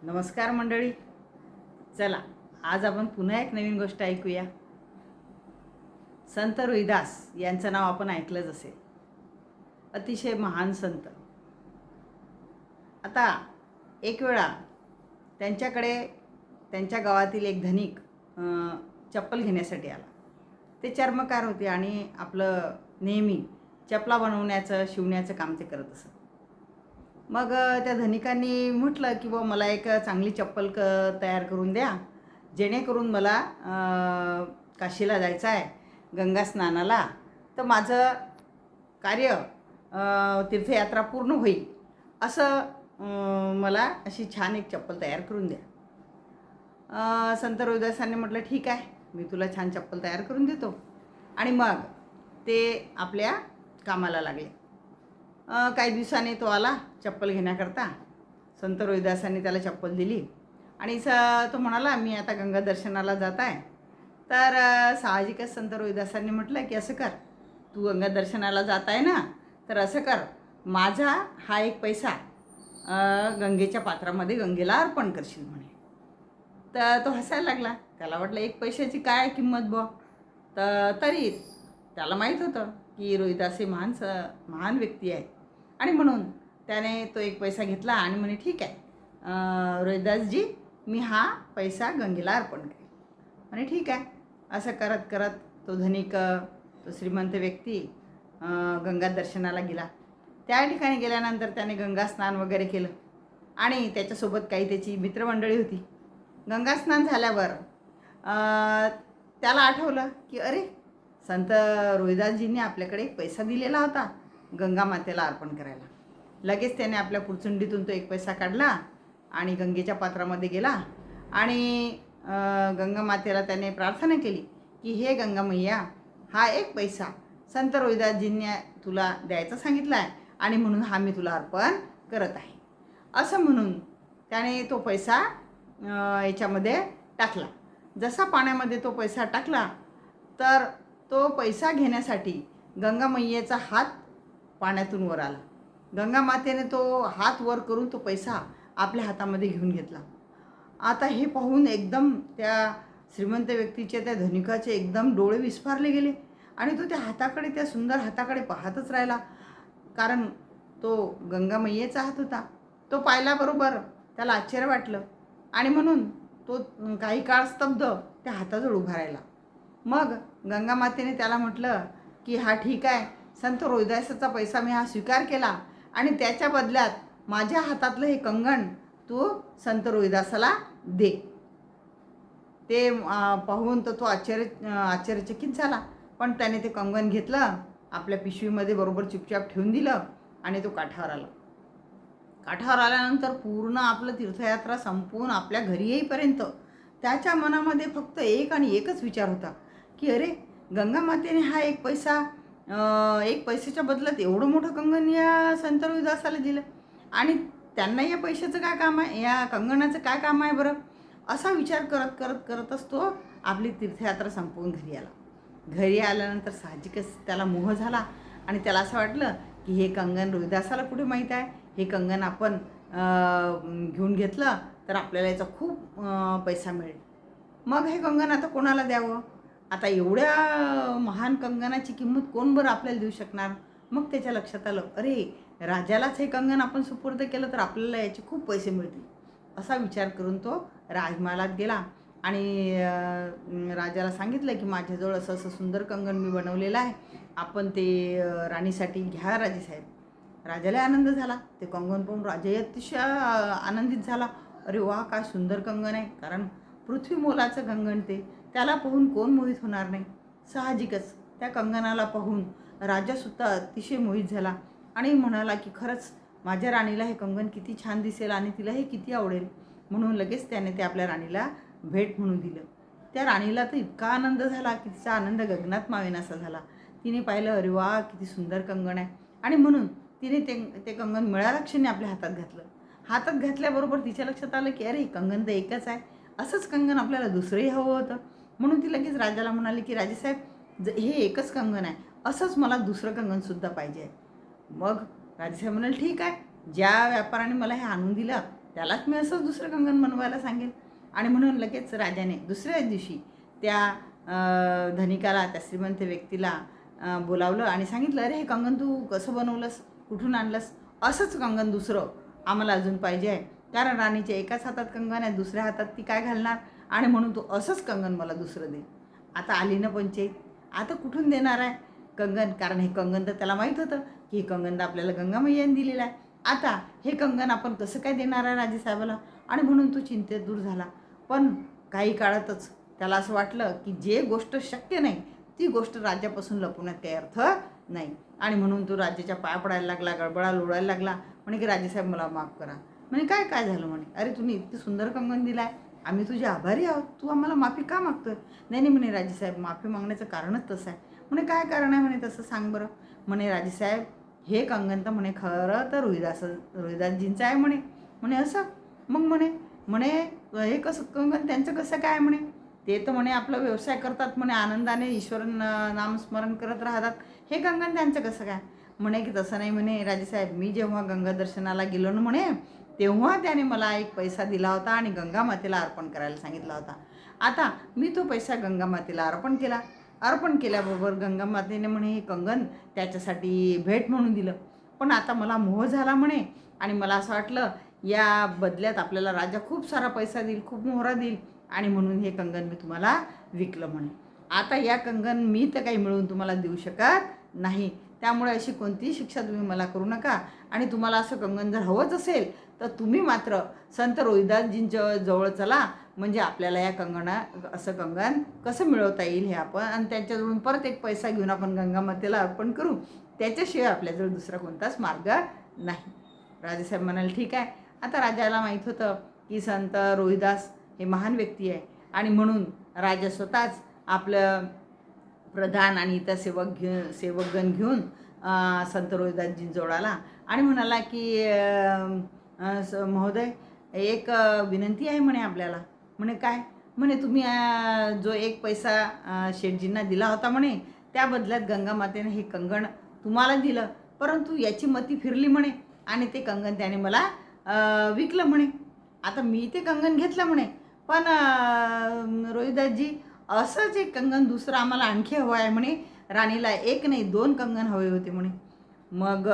नमस्कार मंडळी. चला, आज आपण पुन्हा एक नवीन गोष्ट ऐकूया. संत रोहिदास यांचं नाव आपण ऐकलंच असेल. अतिशय महान संत. आता एक वेळा त्यांच्याकडे त्यांच्या गावातील एक धनिक चप्पल घेण्यासाठी आला. ते चर्मकार होते आणि आपलं नेहमी चपला बनवण्याचं शिवण्याचं काम ते करत असत. मग त्या धनिकांनी म्हटलं की बा मला एक चांगली चप्पल तयार करून द्या, जेणेकरून मला काशीला जायचं आहे गंगा स्नानाला, तर माझं कार्य तीर्थयात्रा पूर्ण होईल असं मला अशी छान एक चप्पल तयार करून द्या. संत रोहिदासांनी म्हटलं ठीक आहे, मी तुला छान चप्पल तयार करून देतो. आणि मग ते आपल्या कामाला लागले. काही दिवसांनी तो आला चप्पल घेण्याकरता. संत रोहिदासांनी त्याला चप्पल दिली आणि तो म्हणाला मी आता गंगा दर्शनाला जात आहे. तर साहजिकच संत रोहिदासांनी म्हटलं की असं कर, तू गंगा दर्शनाला जात आहे ना, तर असं कर, माझा हा एक पैसा गंगेच्या पात्रामध्ये गंगेला अर्पण करशील म्हणे. तर तो हसायला लागला. त्याला वाटलं एक पैशाची काय किंमत बुवा. तरी त्याला माहीत होतं की रोहिदास हे महान व्यक्ती आहे. आणि म्हणून त्याने तो एक पैसा घेतला आणि म्हणे ठीक आहे रोहिदासजी, मी हा पैसा गंगेला अर्पण करेन. म्हणे ठीक आहे. असं करत करत तो धनिक, तो श्रीमंत व्यक्ती गंगा दर्शनाला गेला. त्या ठिकाणी गेल्यानंतर त्याने गंगा स्नान वगैरे केलं आणि त्याच्यासोबत काही त्याची मित्रमंडळी होती. गंगा स्नान झाल्यावर त्याला आठवलं की अरे, संत रोहिदासजींनी आपल्याकडे एक पैसा दिलेला होता गंगा मातेला अर्पण करायला. लगेच त्याने आपल्या पुरचुंडीतून तो एक पैसा काढला आणि गंगेच्या पात्रामध्ये गेला आणि गंगा मातेला त्याने प्रार्थना केली की हे गंगा मैया, हा एक पैसा संत रोहिदासजींनी तुला द्यायचा सांगितला आहे आणि म्हणून हा मी तुला अर्पण करत आहे. असं म्हणून त्याने तो पैसा याच्यामध्ये टाकला. जसा पाण्यामध्ये तो पैसा टाकला तर तो पैसा घेण्यासाठी गंगा मैयेचा हात पाण्यातून वर आला. गंगा मातेने तो हात वर करून तो पैसा आपल्या हातामध्ये घेऊन घेतला. आता हे पाहून एकदम त्या श्रीमंत व्यक्तीचे, त्या धनिकाचे एकदम डोळे विस्फारले गेले आणि तो त्या हाताकडे, त्या सुंदर हाताकडे पाहतच राहिला. कारण तो गंगा मैयेचा हात होता. तो पाहिल्याबरोबर त्याला आश्चर्य वाटलं आणि म्हणून तो काही काळ स्तब्ध त्या हाताजवळ उभा राहिला. मग गंगा मातेने त्याला म्हटलं की हा ठीक आहे, संत रोहिदासाचा पैसा मी हा स्वीकार केला आणि त्याच्या बदल्यात माझ्या हातातलं हे कंगण तू संत रोहिदासाला दे. ते पाहून तो आश्चर्यचकित झाला. पण त्याने ते कंगण घेतलं, आपल्या पिशवीमध्ये बरोबर चुपचाप ठेवून दिलं आणि तो काठावर आला. काठावर आल्यानंतर पूर्ण आपलं तीर्थयात्रा संपवून आपल्या घरी येईपर्यंत त्याच्या मनामध्ये फक्त एक आणि एकच विचार होता की अरे, गंगा मातेने हा एक पैशाच्या बदल्यात एवढं मोठं कंगण या संत रोहिदासाला दिलं आणि त्यांना या पैशाचं काय काम आहे, या कंगणाचं काय काम आहे बरं. असा विचार करत करत करतच तो आपली तीर्थयात्रा संपवून घरी आला. घरी आल्यानंतर साहजिकच त्याला मोह झाला आणि त्याला असं वाटलं की हे कंगन रोहिदासाला कुठे माहीत आहे, हे कंगन आपण घेऊन घेतलं तर आपल्याला याचा खूप पैसा मिळेल. मग हे कंगन आता कोणाला द्यावं. आता एवढ्या महान कंगनाची किंमत कोण बरं आपल्याला देऊ शकणार. मग त्याच्या लक्षात आलं, अरे, राजालाच हे कंगन आपण सुपूर्द केलं तर आपल्याला याचे खूप पैसे मिळतील. असा विचार करून तो राजमहालात गेला आणि राजाला सांगितलं की माझ्याजवळ असं असं सुंदर कंगन मी बनवलेलं आहे, आपण ते राणीसाठी घ्या राजेसाहेब. राजाला आनंद झाला. ते कंगन पाहून राजाही अतिशय आनंदित झाला. अरे वा, काय सुंदर कंगन आहे. कारण पृथ्वी मोलाचं कंगन ते, त्याला पाहून कोण मोहित होणार नाही. साहजिकच त्या कंगनाला पाहून राजासुद्धा अतिशय मोहित झाला आणि म्हणाला की खरंच माझ्या राणीला हे कंगन किती छान दिसेल आणि तिला हे किती आवडेल. म्हणून लगेच त्याने ते आपल्या राणीला भेट म्हणून दिलं. त्या राणीला तर इतका आनंद झाला की तिचा आनंद गगनात मावेनासा झाला. तिने पाहिलं, अरे वा, किती सुंदर कंगन आहे. आणि म्हणून तिने ते कंगन मिळाल्या क्षणी आपल्या हातात घातलं. हातात घातल्याबरोबर तिच्या लक्षात आलं की अरे, कंगन तर एकच आहे, असंच कंगन आपल्याला दुसरंही हवं होतं. म्हणून ती लगेच राजाला म्हणाली की राजेसाहेब, हे एकच कंगन आहे, असंच मला दुसरं कंगनसुद्धा पाहिजे आहे. मग राजेसाहेब म्हणाले ठीक आहे, ज्या व्यापाऱ्याने मला हे आणून दिलं त्यालाच मी असंच दुसरं कंगन बनवायला सांगेल. आणि म्हणून लगेच राजाने दुसऱ्याच दिवशी त्या धनिकाला, त्या श्रीमंत व्यक्तीला बोलावलं आणि सांगितलं, अरे हे कंगन तू कसं बनवलंस, कुठून आणलंस? असंच कंगन दुसरं आम्हाला अजून पाहिजे आहे, कारण राणीच्या एकाच हातात कंगन आहे, दुसऱ्या हातात ती काय घालणार, आणि म्हणून तू असंच कंगन मला दुसरं दे. आता आली ना पंचायत. आता कुठून देणार आहे कंगन, कारण हे कंगन तर त्याला माहीत होतं की हे कंगन तर आपल्याला गंगा मैयाने दिलेलं आहे. आता हे कंगन आपण कसं काय देणार आहे राजेसाहेबाला, आणि म्हणून तो चिंतेत दूर झाला. पण काही काळातच त्याला असं वाटलं की जे गोष्ट शक्य नाही ती गोष्ट राज्यापासून लपवण्यात काही अर्थ नाही, आणि म्हणून तो राज्याच्या पाया पडायला लागला, गडबडा लोळायला लागला. म्हणे की राजेसाहेब मला माफ करा. म्हणे काय काय झालं? म्हणे अरे तुम्ही इतकी सुंदर कंगन दिला आहे, आम्ही तुझे आभारी आहोत, तू आम्हाला माफी का मागतोय? नाही नाही म्हणे राजेसाहेब, माफी मागण्याचं कारणच तसं आहे. म्हणे काय कारण आहे म्हणे तसं, सांग बरं. म्हणे राजेसाहेब, हे कंगन तर म्हणे खरं तर रोहिदासजींचं आहे म्हणे. म्हणे असं? मग म्हणे म्हणे हे कसं कंगन त्यांचं कसं काय? म्हणे ते तर म्हणे आपला व्यवसाय करतात म्हणे, आनंदाने ईश्वर नामस्मरण करत राहतात, हे कंगन त्यांचं कसं काय? म्हणे की तसं नाही म्हणे राजेसाहेब, मी जेव्हा गंगा दर्शनाला गेलो ना म्हणे, तेव्हा त्याने मला एक पैसा दिला होता आणि गंगा मातेला अर्पण करायला सांगितला होता. आता मी तो पैसा गंगा मातेला अर्पण केला. अर्पण केल्याबरोबर गंगा मातेने म्हणे हे कंगन त्याच्यासाठी भेट म्हणून दिलं. पण आता मला मोह झाला म्हणे, आणि मला असं वाटलं या बदल्यात आपल्याला राजा खूप सारा पैसा देईल, खूप मोहरा देईल, आणि म्हणून हे कंगन मी तुम्हाला विकलं म्हणे. आता या कंगन मी तर काही मिळवून तुम्हाला देऊ शकत नाही, त्यामुळे अशी कोणतीही शिक्षा तुम्ही मला करू नका. आणि तुम्हाला असं कंगन जर हवंच असेल तर तुम्ही मात्र संत रोहिदासजींच्या जवळ चला, म्हणजे आपल्याला या असं कंगन कसं मिळवता येईल हे आपण, आणि त्यांच्याजवळून परत एक पैसा घेऊन आपण गंगा मातेला अर्पण करू, त्याच्याशिवाय आपल्याजवळ दुसरा कोणताच मार्ग नाही. राजेसाहेब म्हणाले ठीक आहे. आता राजाला माहीत होतं की संत रोहिदास हे महान व्यक्ती आहे, आणि म्हणून राजा स्वतःच आपलं प्रधान आणि इतर सेवकगण घेऊन संत रोहिदासजींजवळ आला आणि म्हणाला की महोदय, एक विनंती आहे म्हणे आपल्याला. म्हणे काय? म्हणे तुम्ही जो एक पैसा शेठजींना दिला होता म्हणे, त्या बदल्यात गंगा मातेने हे कंगन तुम्हाला दिलं, परंतु याची मती फिरली म्हणे आणि ते कंगन त्याने मला विकलं म्हणे. आता मी ते कंगन घेतलं म्हणे, पण रोहिदासजी असंच एक कंगन दुसरं आम्हाला आणखी हवं आहे म्हणे, राणीला एक नाही 2 कंगन हवे होते म्हणे. मग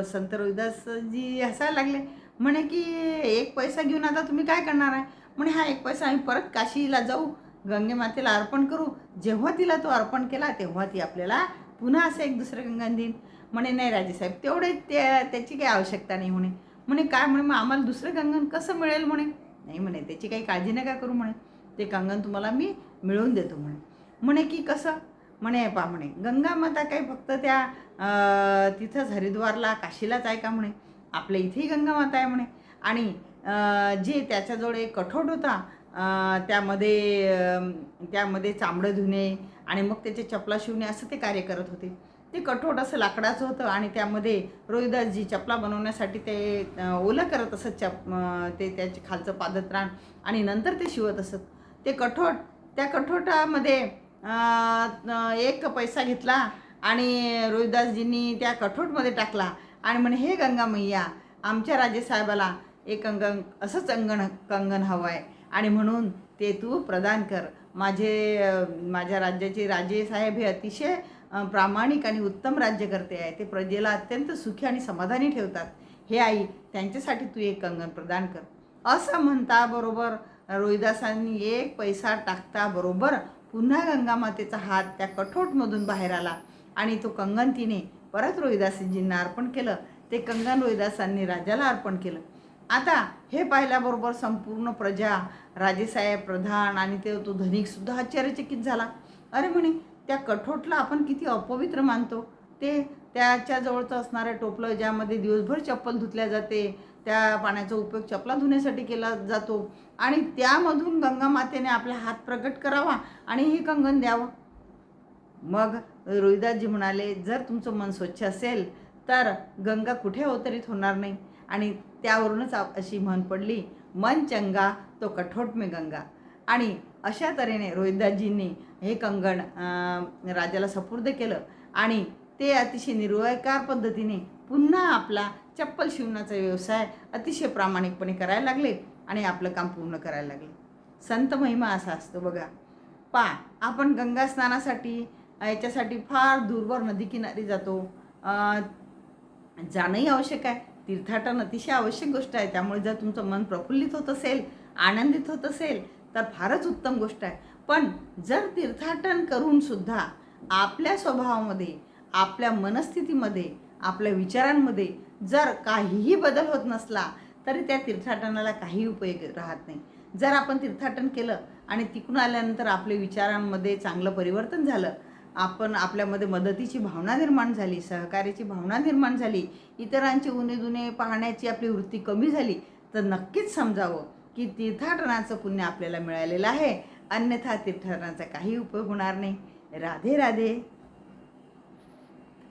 संत रोहिदासजी हसायला लागले. म्हणे की एक पैसा घेऊन आता तुम्ही काय करणार आहे? म्हणे हा एक पैसा आम्ही परत काशीला जाऊ, गंगे मातेला अर्पण करू, जेव्हा तिला तो अर्पण केला तेव्हा ती आपल्याला पुन्हा असं एक दुसरं कंगन देईन. म्हणे नाही राजेसाहेब, तेवढे त्याची काही आवश्यकता नाही म्हणे. म्हणे काय? म्हणे मग आम्हाला दुसरं कंगन कसं मिळेल? म्हणे नाही म्हणे त्याची काही काळजी नका करू म्हणे, ते कंगन तुम्हाला मी मिळवून देतो म्हणे. म्हणे की कसं? म्हणे पा म्हणे गंगा माता काही फक्त त्या तिथंच हरिद्वारला काशीलाच आहे का म्हणे, आपल्या इथेही गंगा माता आहे म्हणे. आणि जे त्याच्याजवळ एक कठोट होता, त्यामध्ये चामडं धुणे आणि मग त्याचे चपला शिवणे असं ते कार्य करत होते. ते कठोट असं लाकडाचं होतं आणि त्यामध्ये रोहिदासजी चपला बनवण्यासाठी ते ओलं करत असत ते त्याचे खालचं पादत्राण, आणि नंतर ते शिवत असत. ते त्या कठोटामध्ये एक पैसा घेतला आणि रोहिदासजींनी त्या कठोटमध्ये टाकला आणि म्हणे हे गंगा मैया, आमच्या राजेसाहेबाला एक असंच कंगन हवं आहे, आणि म्हणून ते तू प्रदान कर. माझ्या राज्याचे राजेसाहेब हे अतिशय प्रामाणिक आणि उत्तम राज्यकर्ते आहे, ते प्रजेला अत्यंत सुखी आणि समाधानी ठेवतात. हे आई, त्यांच्यासाठी तू एक कंगन प्रदान कर. असं म्हणता बरोबर रोहिदासांनी एक पैसा टाकता बरोबर पुन्हा गंगामातेचा हात त्या कठोटमधून बाहेर आला आणि तो कंगन तिने परत रोहिदासजींना अर्पण केलं. ते कंगन रोहिदासांनी राजाला अर्पण केलं. आता हे पाहिल्याबरोबर संपूर्ण प्रजा, राजेसाहेब, प्रधान आणि तो धनिकसुद्धा आश्चर्यचकित झाला. अरे म्हणे, त्या कठोटला आपण किती अपवित्र मानतो, ते त्याच्याजवळचं असणारं टोपलं ज्यामध्ये दिवसभर चप्पल धुतल्या जाते, त्या पाण्याचा उपयोग चपला धुण्यासाठी केला जातो, आणि त्यामधून गंगा मातेने आपला हात प्रगट करावा आणि हे कंगन द्यावं. मग रोहिदासजी म्हणाले, जर तुमचं मन स्वच्छ असेल तर गंगा कुठे अवतरित होणार नाही. आणि त्यावरूनच अशी म्हण पडली, मन चंगा तो कठोट में गंगा. आणि अशा तऱ्हेने रोहिदासजींनी हे कंगन राजाला सपुर्द केलं आणि ते अतिशय निर्विकार पद्धतीने पुन्हा आपला चप्पल शिवण्याचा व्यवसाय अतिशय प्रामाणिकपणे करायला लागले आणि आपलं काम पूर्ण करायला लागले. संत महिमा असा असतो बघा. आपण गंगा स्नानासाठी याच्यासाठी फार दूरवर नदीकिनारी जातो. जाणंही आवश्यक आहे. तीर्थाटन अतिशय आवश्यक गोष्ट आहे. त्यामुळे जर तुमचं मन प्रफुल्लित होत असेल, आनंदित होत असेल तर फारच उत्तम गोष्ट आहे. पण जर तीर्थाटन करून सुद्धा आपल्या स्वभावामध्ये, आपल्या मनस्थितीमध्ये, आपल्या विचारांमध्ये जर काहीही बदल होत नसला तरी त्या तीर्थाटनाला काही उपयोग राहत नाही. जर आपण तीर्थाटन केलं आणि तिकडून आल्यानंतर आपल्या विचारांमध्ये चांगलं परिवर्तन झालं, आपण आपल्यामध्ये मदतीची भावना निर्माण झाली, सहकार्याची भावना निर्माण झाली, इतरांची उणे पाहण्याची आपली वृत्ती कमी झाली, तर नक्कीच समजावं की तीर्थाटनाचं पुण्य आपल्याला मिळालेलं आहे. अन्यथा तीर्थाटनाचा काही उपयोग होणार नाही. राधे राधे.